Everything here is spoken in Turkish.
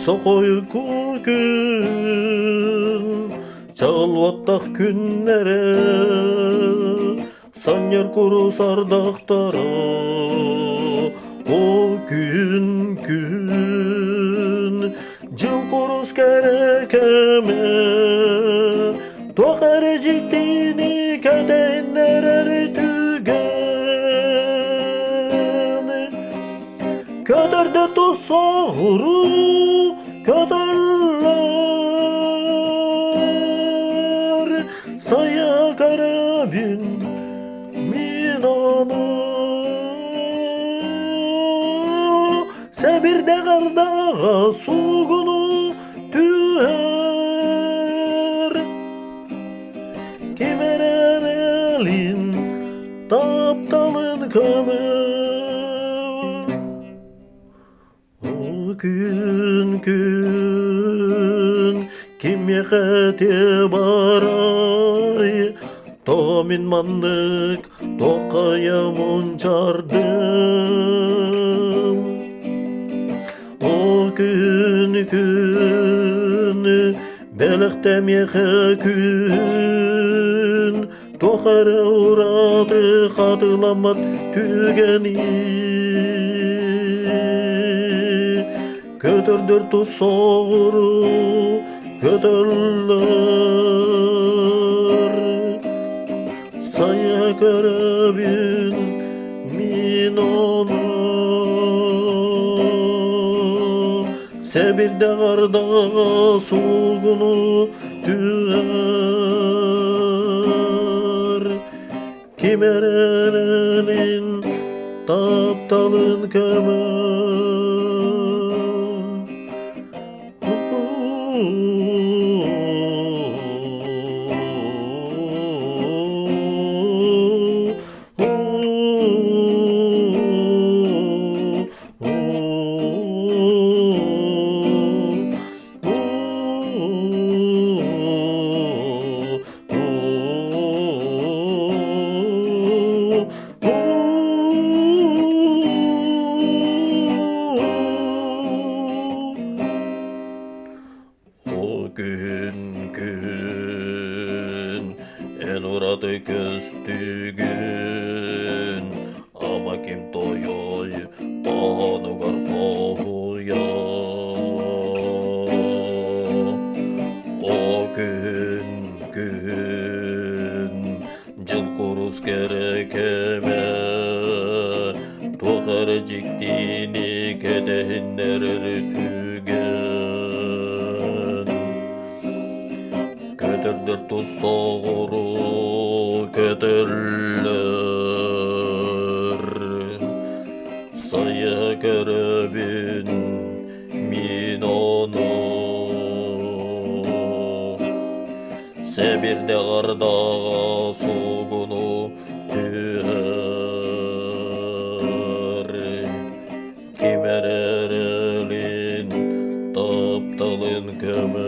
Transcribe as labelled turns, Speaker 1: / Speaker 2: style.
Speaker 1: Sokoy kükün çalvattak günlere sanyer kuru sardaktara o gün cıl kurus gerekeme Toğar ciddini kedenler tügen Köder de tosağuru köderler Saya karabin minanı Sebir de kardağa sugunu tüher Kimerer elin taptalın kanı O gün kim yekete baray Tomin mandık tokaya muncardım O gün belektem yeke gün Tokara uğradı katılamat tügeni Kötürdür tuz soğuru kötürler Saya karabin minonu Sebir de kardağa sugunu tüher Kimerer elin taptalın kemer O gün en uğradı köstü gün Ama kim toyoy onu garfoya O gün cıl kurus gerekeme Toğar ciktini kedenler tügen Kötürdür tuz soğuru kötürler Saya karabin minonu Sebir de kardağa sugunu tüher Kimerer elin taptalın kemer